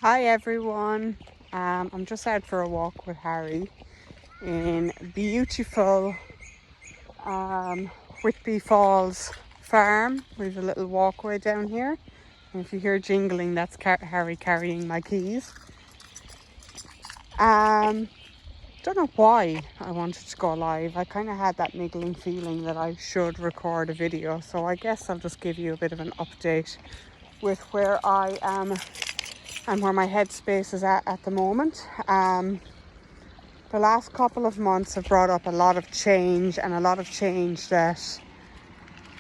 Hi everyone. I'm just out for a walk with Harry in beautiful Whitby Falls farm. We have a little walkway down here. And if you hear jingling, that's Harry carrying my keys. Don't know why I wanted to go live. I kind of had that niggling feeling that I should record a video. So I guess I'll just give you a bit of an update with where I am and where my headspace is at the moment. The last couple of months have brought up a lot of change, and a lot of change that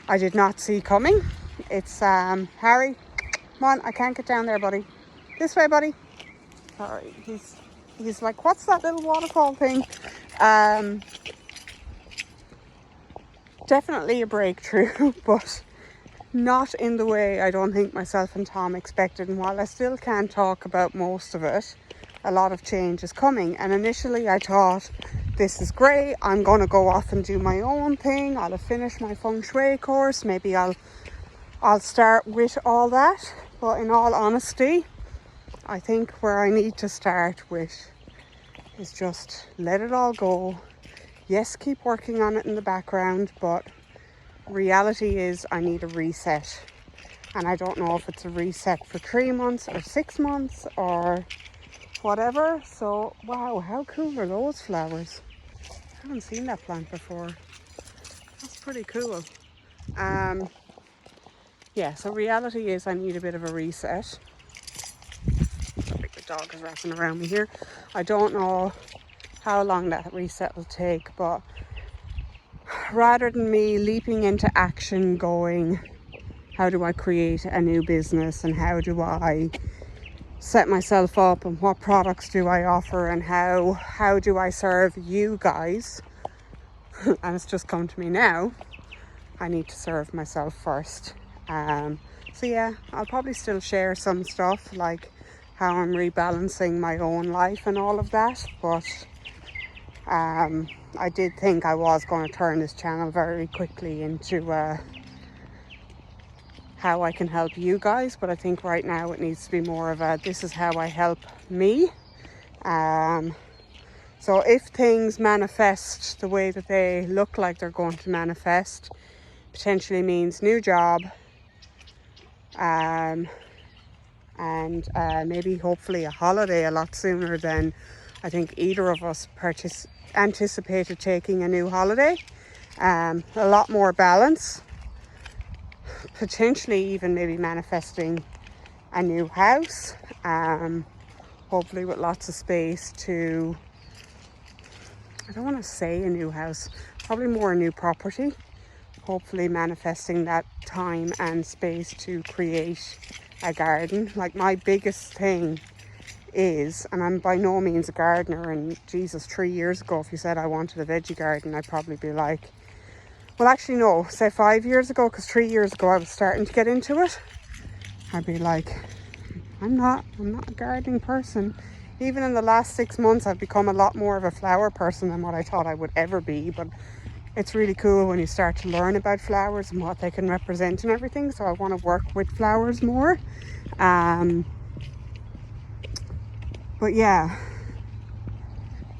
I did not see coming. It's Harry, come on, I can't get down there, buddy. This way, buddy. Sorry, he's like, what's that little waterfall thing? Definitely a breakthrough, but not in the way I don't think myself and Tom expected. And while I still can't talk about most of it, a lot of change is coming. And initially I thought, this is great, I'm going to go off and do my own thing. I'll have finished my Feng Shui course. Maybe I'll start with all that. But in all honesty, I think where I need to start with is just let it all go. Yes, keep working on it in the background, but reality is I need a reset. And I don't know if it's a reset for 3 months or 6 months or whatever. So wow, how cool are those flowers? I haven't seen that plant before. That's pretty cool. Yeah, so reality is I need a bit of a reset. I think the dog is wrapping around me here. I don't know how long that reset will take, but rather than me leaping into action going, how do I create a new business and how do I set myself up and what products do I offer and how do I serve you guys? And it's just come to me now, I need to serve myself first. So yeah, I'll probably still share some stuff like how I'm rebalancing my own life and all of that, but I did think I was going to turn this channel very quickly into how I can help you guys, but I think right now it needs to be more of a this is how I help me. So if things manifest the way that they look like they're going to manifest, potentially means new job, and maybe hopefully a holiday a lot sooner than I think either of us anticipated taking a new holiday. A lot more balance, potentially even maybe manifesting a new house, hopefully with lots of space to, I don't want to say a new house, probably more a new property, hopefully manifesting that time and space to create a garden. Like my biggest thing is, and I'm by no means a gardener, and Jesus, 3 years ago if you said I wanted a veggie garden I'd probably be like, well actually no, say 5 years ago, because 3 years ago I was starting to get into it, I'd be like, I'm not a gardening person. Even in the last 6 months I've become a lot more of a flower person than what I thought I would ever be. But it's really cool when you start to learn about flowers and what they can represent and everything, so I want to work with flowers more. But yeah,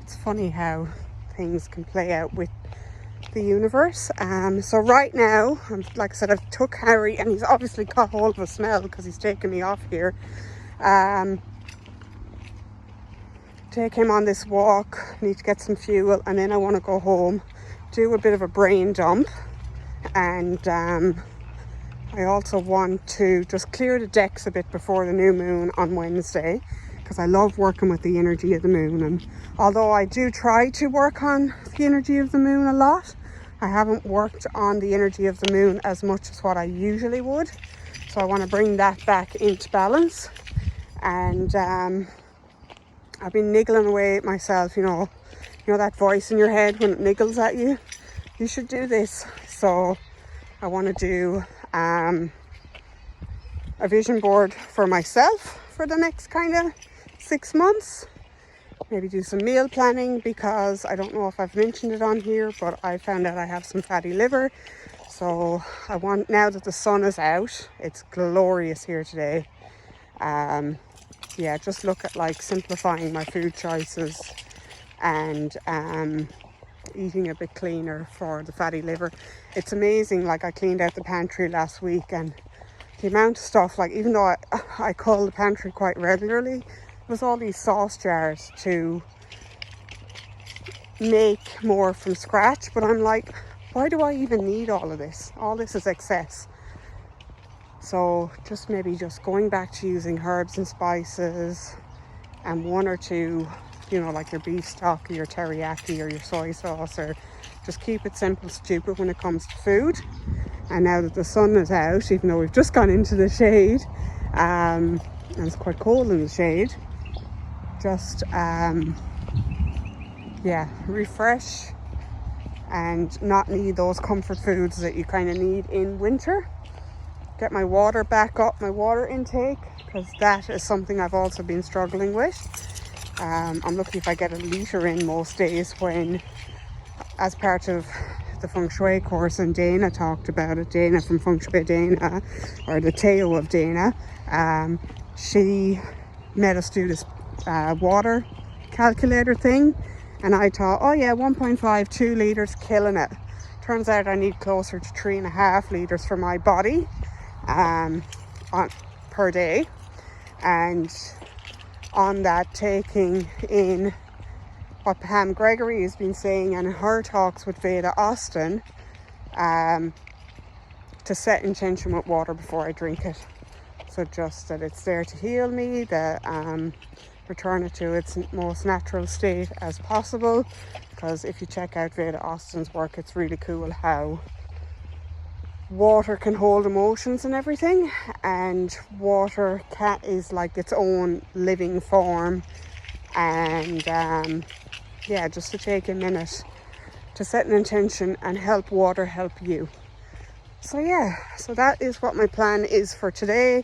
it's funny how things can play out with the universe. So right now, like I said, I've took Harry and he's obviously caught hold of a smell because he's taken me off here. Take him on this walk, need to get some fuel, and then I want to go home, do a bit of a brain dump, and I also want to just clear the decks a bit before the new moon on Wednesday, because I love working with the energy of the moon. And although I do try to work on the energy of the moon a lot, I haven't worked on the energy of the moon as much as what I usually would. So I want to bring that back into balance. And I've been niggling away at myself, you know that voice in your head when it niggles at you. You should do this. So I want to do a vision board for myself for the next kind of 6 months. Maybe do some meal planning, because I don't know if I've mentioned it on here, but I found out I have some fatty liver. So I want, now that the sun is out, it's glorious here today. yeah, just look at like simplifying my food choices and eating a bit cleaner for the fatty liver. It's amazing, like I cleaned out the pantry last week, and the amount of stuff, like even though I cull the pantry quite regularly, there was all these sauce jars to make more from scratch, but I'm like, why do I even need all of this? All this is excess. So maybe just going back to using herbs and spices and one or two, you know, like your beef stock or your teriyaki or your soy sauce, or just keep it simple, stupid when it comes to food. And now that the sun is out, even though we've just gone into the shade, and it's quite cold in the shade, just refresh and not need those comfort foods that you kind of need in winter. Get my water back up, my water intake, because that is something I've also been struggling with. I'm lucky if I get a litre in most days, when, as part of the Feng Shui course, and Dana talked about it, Dana from Feng Shui Dana, or the Teo of Dana, she made us do this water calculator thing, and I thought, oh yeah, 1.5, 2 litres, killing it. Turns out I need closer to 3.5 litres for my body per day. And on that, taking in what Pam Gregory has been saying in her talks with Veda Austin, to set intention with water before I drink it. So just that it's there to heal me, that return it to its most natural state as possible. Because if you check out Veda Austin's work, it's really cool how water can hold emotions and everything, and water is like its own living form. And just to take a minute to set an intention and help water help you. So that is what my plan is for today.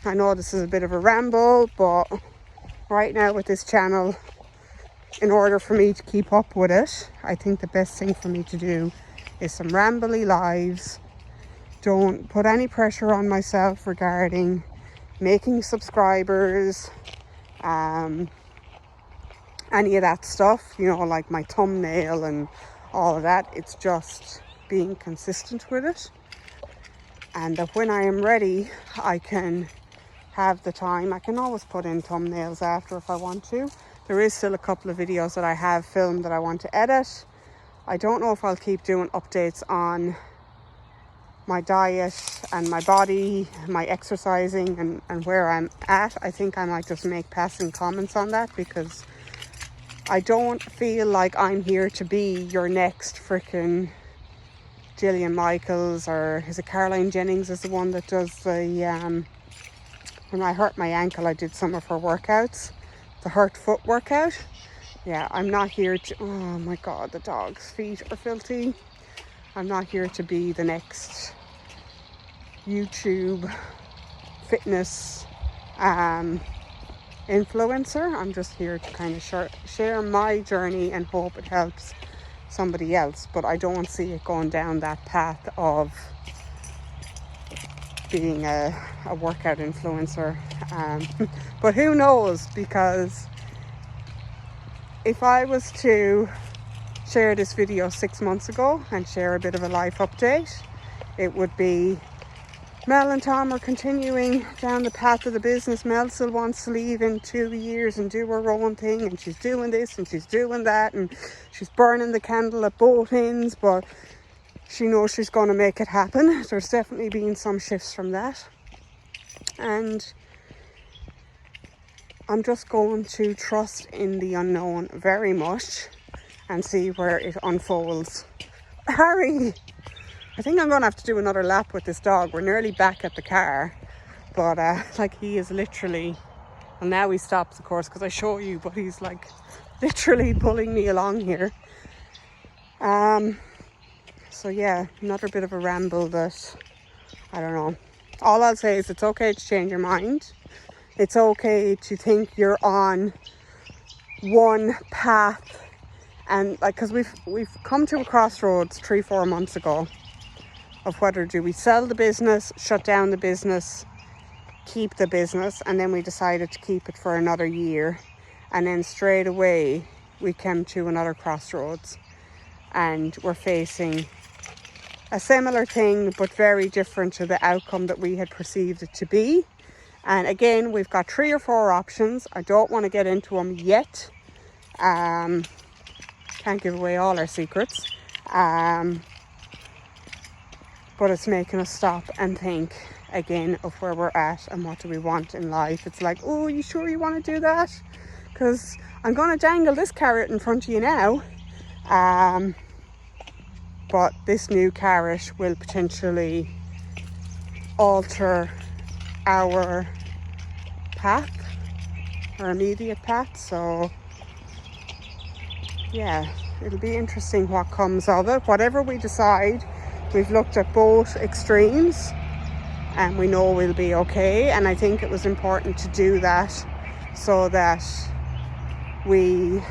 I know this is a bit of a ramble, but right now with this channel, in order for me to keep up with it, I think the best thing for me to do is some rambly lives. Don't put any pressure on myself regarding making subscribers, any of that stuff, you know, like my thumbnail and all of that. It's just being consistent with it, and that when I am ready, I can have the time. I can always put in thumbnails after if I want to. There is still a couple of videos that I have filmed that I want to edit. I don't know if I'll keep doing updates on my diet and my body, my exercising and where I'm at. I think I might just make passing comments on that, because I don't feel like I'm here to be your next freaking Gillian Michaels, or is it Caroline Jennings is the one that does the, when I hurt my ankle, I did some of her workouts, the hurt foot workout. Yeah, I'm not here to, oh my God, the dog's feet are filthy. I'm not here to be the next YouTube fitness influencer. I'm just here to kind of share my journey and hope it helps somebody else. But I don't see it going down that path of being a workout influencer. But who knows, because if I was to share this video 6 months ago and share a bit of a life update, it would be Mel and Tom are continuing down the path of the business. Mel still wants to leave in 2 years and do her own thing, and she's doing this and she's doing that, and she's burning the candle at both ends, but she knows she's going to make it happen. There's definitely been some shifts from that, and I'm just going to trust in the unknown very much and see where it unfolds. Harry! I think I'm going to have to do another lap with this dog. We're nearly back at the car, but like he is literally, well, now he stops of course because I show you, but he's like literally pulling me along here. So yeah, another bit of a ramble that, I don't know. All I'll say is it's okay to change your mind. It's okay to think you're on one path, and like, because we've come to a crossroads 3-4 months ago of whether do we sell the business, shut down the business, keep the business, and then we decided to keep it for another year, and then straight away we came to another crossroads, and we're facing a similar thing but very different to the outcome that we had perceived it to be. And again, we've got 3 or 4 options. I don't want to get into them yet. Can't give away all our secrets. But it's making us stop and think again of where we're at and what do we want in life. It's like, oh, you sure you want to do that? Because I'm going to dangle this carrot in front of you now. But this new carrot will potentially alter our path, our immediate path. So yeah, it'll be interesting what comes of it. Whatever we decide, we've looked at both extremes and we know we'll be okay. And I think it was important to do that so that we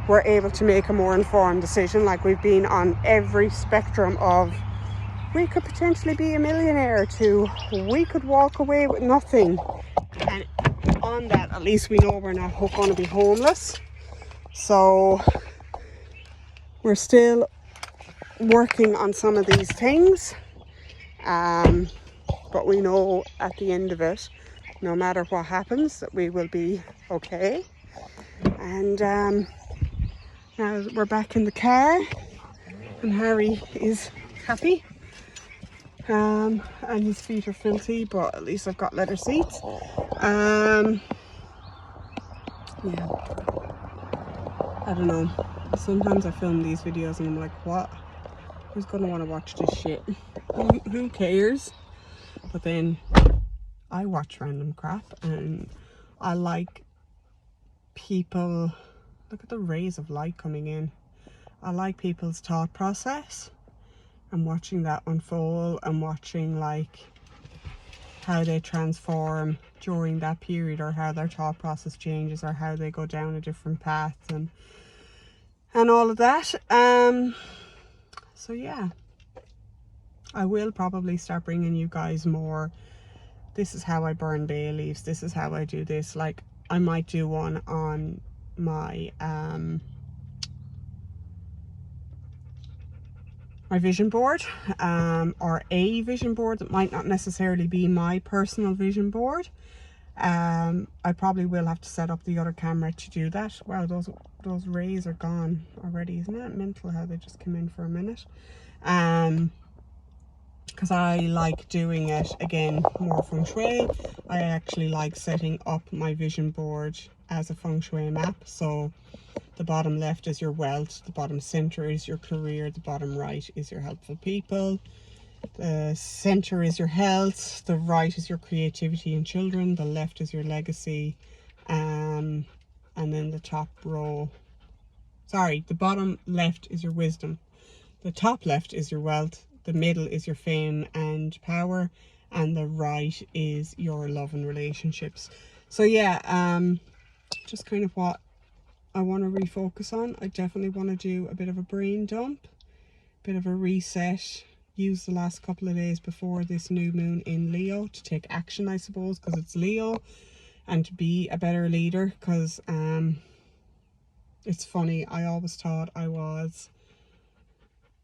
were able to make a more informed decision. Like, we've been on every spectrum of, we could potentially be a millionaire, to we could walk away with nothing. And on that, at least we know we're not going to be homeless. So we're still working on some of these things. But we know at the end of it, no matter what happens, that we will be okay. And now we're back in the car and Harry is happy. And his feet are filthy, but at least I've got leather seats. Yeah, I don't know. Sometimes I film these videos and I'm like, what? Who's gonna want to watch this shit? Who cares? But then I watch random crap and I like people. Look at the rays of light coming in. I like people's thought process. I'm watching that unfold and watching like how they transform during that period, or how their thought process changes, or how they go down a different path and all of that. So yeah, I will probably start bringing you guys more. This is how I burn bay leaves. This is how I do this. Like, I might do one on my my vision board, or a vision board that might not necessarily be my personal vision board. I probably will have to set up the other camera to do that. Wow, those rays are gone already. Isn't that mental how they just came in for a minute? Because I like doing it, again, more Feng Shui. I actually like setting up my vision board as a Feng Shui map. So the bottom left is your wealth, the bottom center is your career, the bottom right is your helpful people, the center is your health, the right is your creativity and children, the left is your legacy, and then the top row, sorry, the bottom left is your wisdom, the top left is your wealth, the middle is your fame and power, and the right is your love and relationships. So yeah, just kind of what I want to refocus on. I definitely want to do a bit of a brain dump, bit of a reset, use the last couple of days before this new moon in Leo to take action, I suppose, because it's Leo, and to be a better leader. Because it's funny, I always thought I was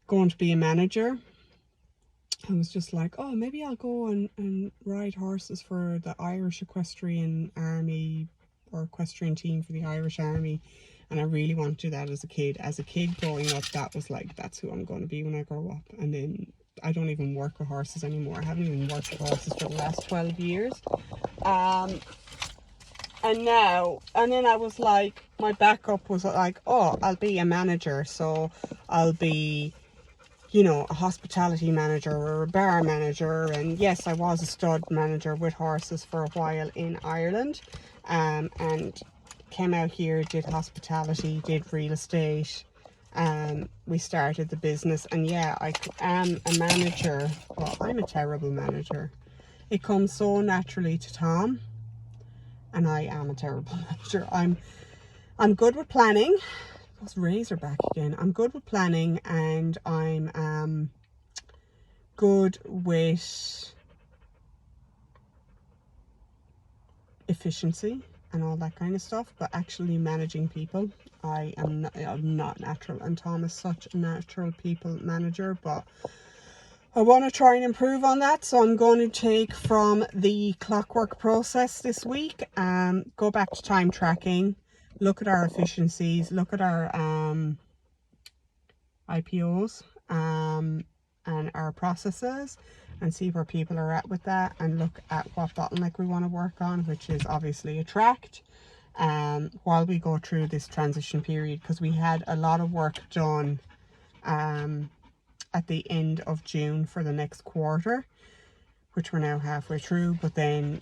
going to be a manager. I was just like, oh, maybe I'll go and ride horses for the Irish Equestrian Army, or equestrian team for the Irish Army. And I really wanted to do that as a kid. As a kid growing up, that was like, that's who I'm going to be when I grow up. And then I don't even work with horses anymore. I haven't even worked with horses for the last 12 years. And then I was like, my backup was like, oh, I'll be a manager. So I'll be, you know, a hospitality manager or a bar manager. And yes, I was a stud manager with horses for a while in Ireland. And came out here, did hospitality, did real estate. We started the business, and yeah, I am a manager. Well, I'm a terrible manager. It comes so naturally to Tom, and I am a terrible manager. I'm good with planning. Those rays are back again. I'm good with planning, and I'm, good with efficiency and all that kind of stuff, but actually managing people. I'm not natural, and Tom is such a natural people manager, but I want to try and improve on that. So I'm going to take from the clockwork process this week, go back to time tracking, look at our efficiencies, look at our IPOs and our processes, and see where people are at with that, and look at what bottleneck we want to work on, which is obviously attract, while we go through this transition period, because we had a lot of work done at the end of June for the next quarter, which we're now halfway through, but then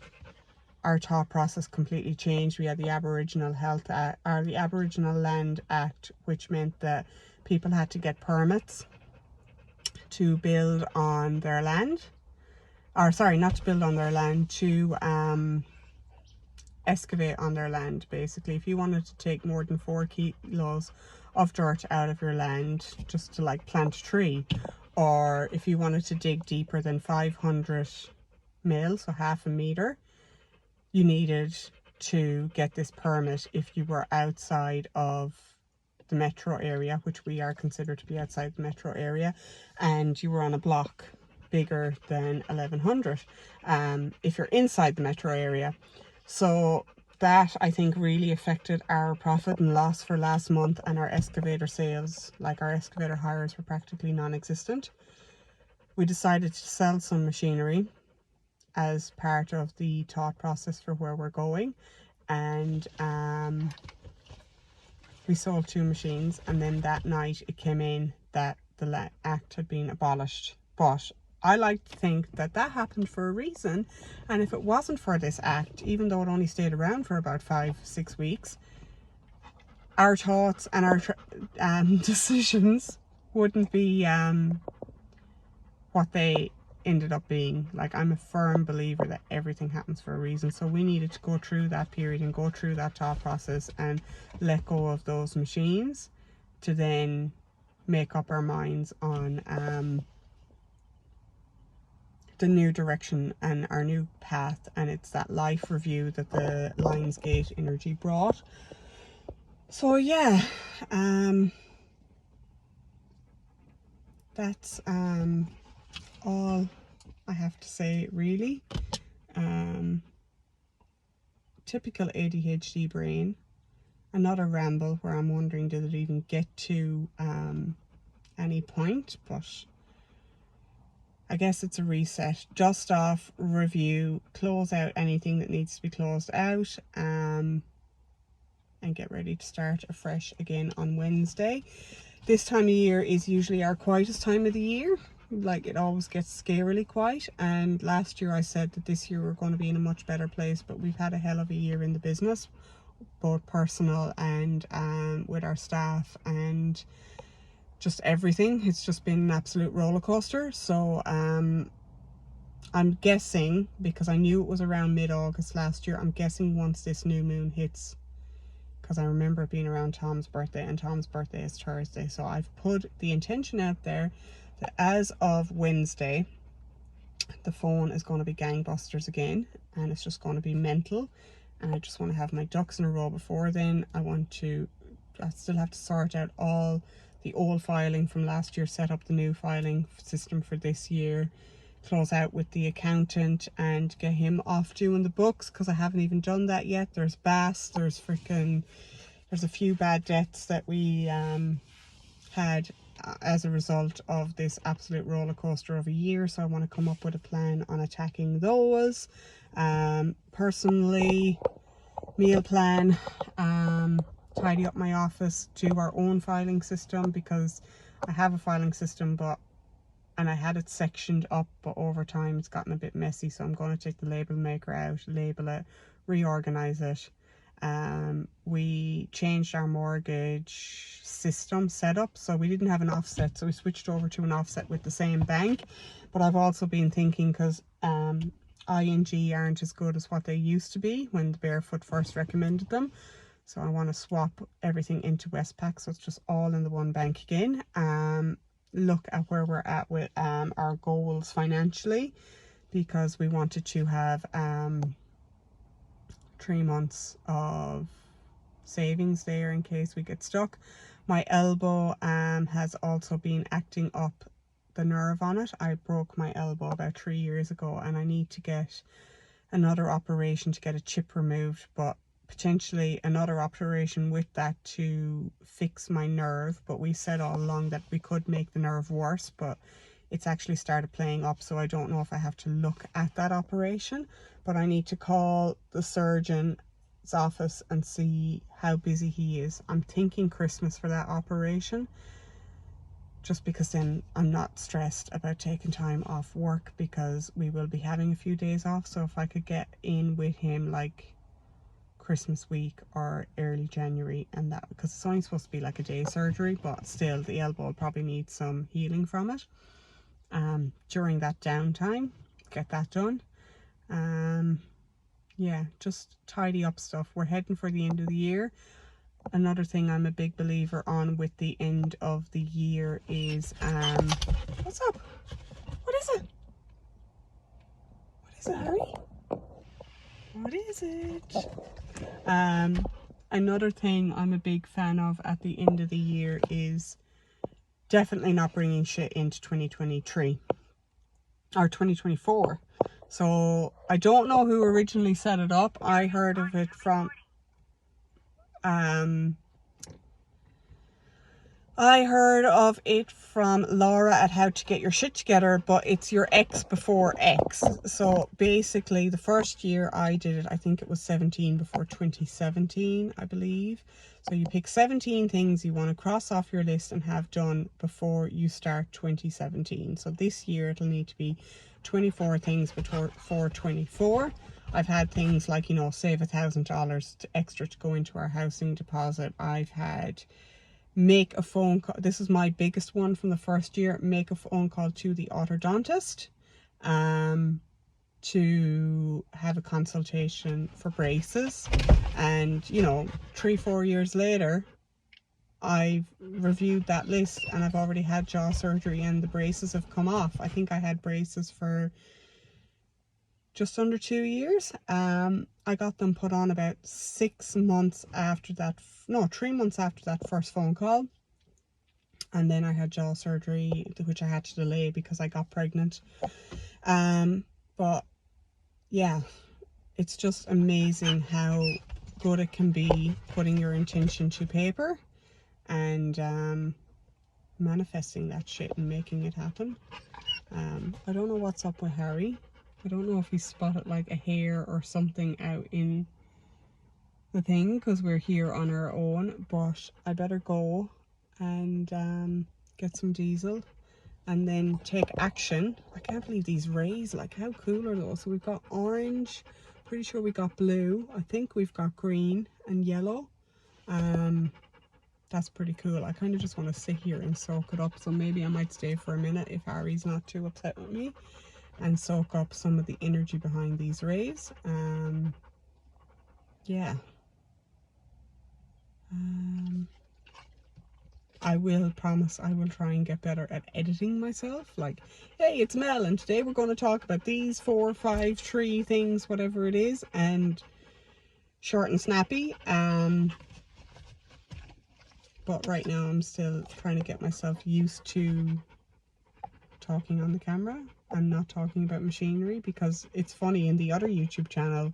our thought process completely changed. We had the Aboriginal Health Act, or the Aboriginal Land Act, which meant that people had to get permits to build on their land, or sorry, not to build on their land, to excavate on their land. Basically, if you wanted to take more than 4 kilos of dirt out of your land just to like plant a tree, or if you wanted to dig deeper than 500 mil, so half a meter, you needed to get this permit if you were outside of the metro area, which we are considered to be outside the metro area, and you were on a block bigger than 1100 if you're inside the metro area. So that, I think, really affected our profit and loss for last month, and our excavator sales, like our excavator hires, were practically non-existent. We decided to sell some machinery as part of the thought process for where we're going, and we sold 2 machines, and then that night it came in that the act had been abolished. But I like to think that that happened for a reason, and if it wasn't for this act, even though it only stayed around for about 5-6 weeks, our thoughts and our decisions wouldn't be what they ended up being. Like, I'm a firm believer that everything happens for a reason, so we needed to go through that period and go through that thought process and let go of those machines to then make up our minds on the new direction and our new path. And it's that life review that the Lionsgate Energy brought. So yeah, that's all I have to say, really. Typical ADHD brain. Another ramble where I'm wondering, did it even get to any point? But I guess it's a reset, dust off, review, close out anything that needs to be closed out, and get ready to start afresh again on Wednesday. This time of year is usually our quietest time of the year. Like, it always gets scarily quiet, and last year I said that this year we're going to be in a much better place, but we've had a hell of a year in the business, both personal and with our staff and just everything. It's just been an absolute roller coaster. So I'm guessing, because I knew it was around mid-August last year, I'm guessing once this new moon hits, because I remember it being around Tom's birthday, and Tom's birthday is Thursday. So I've put the intention out there that as of Wednesday, the phone is going to be gangbusters again, and it's just going to be mental. And I just want to have my ducks in a row before then. I still have to sort out all the old filing from last year, set up the new filing system for this year, close out with the accountant and get him off doing the books, because I haven't even done that yet. There's BAS, there's a few bad debts that we had as a result of this absolute roller coaster of a year. So I want to come up with a plan on attacking those. Personally, meal plan, tidy up my office, do our own filing system, because I have a filing system, and I had it sectioned up, but over time it's gotten a bit messy. So I'm going to take the label maker out, label it, reorganize it. We changed our mortgage system setup, so we didn't have an offset, so we switched over to an offset with the same bank. But I've also been thinking, because ING aren't as good as what they used to be when the Barefoot first recommended them, so I want to swap everything into Westpac, so it's just all in the one bank again. Look at where we're at with our goals financially, because we wanted to have 3 months of savings there in case we get stuck. My elbow has also been acting up the nerve on it. I broke my elbow about 3 years ago, and I need to get another operation to get a chip removed, but potentially another operation with that to fix my nerve. But we said all along that we could make the nerve worse, but it's actually started playing up, so I don't know if I have to look at that operation. But I need to call the surgeon's office and see how busy he is. I'm thinking Christmas for that operation, just because then I'm not stressed about taking time off work, because we will be having a few days off. So if I could get in with him like Christmas week or early January, and that, because it's only supposed to be like a day surgery, but still the elbow will probably need some healing from it. During that downtime, get that done. Yeah, just tidy up stuff. We're heading for the end of the year. Another thing I'm a big believer on with the end of the year is what's up? What is it? What is it, Harry? What is it? Another thing I'm a big fan of at the end of the year is definitely not bringing shit into 2023 or 2024. So I don't know who originally set it up. I heard of it from Laura at How to Get Your Shit Together, but it's your X before X. So basically the first year I did it, I think it was 17 before 2017, I believe. So you pick 17 things you want to cross off your list and have done before you start 2017. So this year it'll need to be 24 things before 24. I've had things like, you know, save $1,000 extra to go into our housing deposit. I've had make a phone call. This is my biggest one from the first year. Make a phone call to the orthodontist to have a consultation for braces. And, you know, 3-4 years later, I've reviewed that list and I've already had jaw surgery and the braces have come off. I think I had braces for just under 2 years. I got them put on about 6 months after that, no, 3 months after that first phone call. And then I had jaw surgery, which I had to delay because I got pregnant. But yeah, it's just amazing how good it can be putting your intention to paper and manifesting that shit and making it happen. I don't know what's up with Harry. I don't know if he spotted like a hair or something out in the thing, because we're here on our own. But I better go and get some diesel and then take action. I can't believe these rays, like how cool are those? So we've got orange, pretty sure we got blue, I think we've got green and yellow. That's pretty cool. I kind of just want to sit here and soak it up, so maybe I might stay for a minute if Harry's not too upset with me, and soak up some of the energy behind these rays. Yeah. I will promise I will try and get better at editing myself. Like, hey, it's Mel and today we're going to talk about these 4, 5, 3 things, whatever it is, and short and snappy. But right now I'm still trying to get myself used to talking on the camera and not talking about machinery, because it's funny, in the other YouTube channel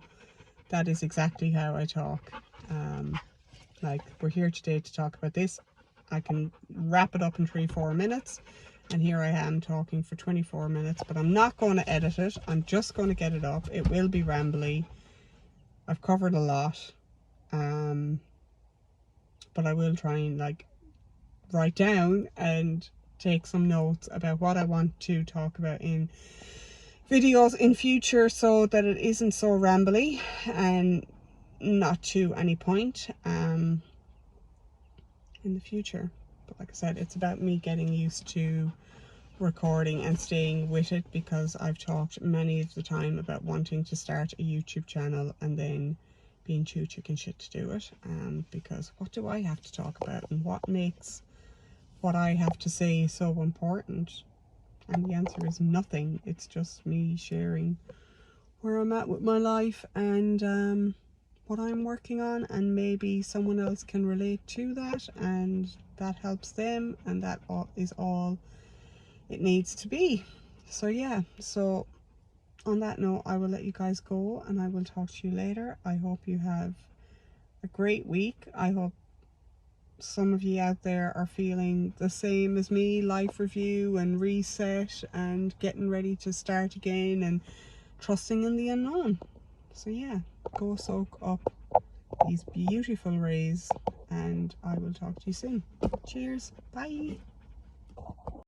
that is exactly how I talk. Like, we're here today to talk about this. I can wrap it up in 3-4 minutes, and here I am talking for 24 minutes, but I'm not going to edit it. I'm just going to get it up. It will be rambly. I've covered a lot, but I will try and like write down and take some notes about what I want to talk about in videos in future, so that it isn't so rambly and not to any point in the future. But like I said, it's about me getting used to recording and staying with it, because I've talked many of the time about wanting to start a YouTube channel and then being too chicken shit to do it. Because what do I have to talk about, and what makes what I have to say so important? And the answer is nothing. It's just me sharing where I'm at with my life and what I'm working on, and maybe someone else can relate to that and that helps them, and that is all it needs to be. So yeah, so on that note, I will let you guys go and I will talk to you later. I hope you have a great week. I hope some of you out there are feeling the same as me, life review and reset and getting ready to start again and trusting in the unknown. So yeah, go soak up these beautiful rays and I will talk to you soon. Cheers. Bye.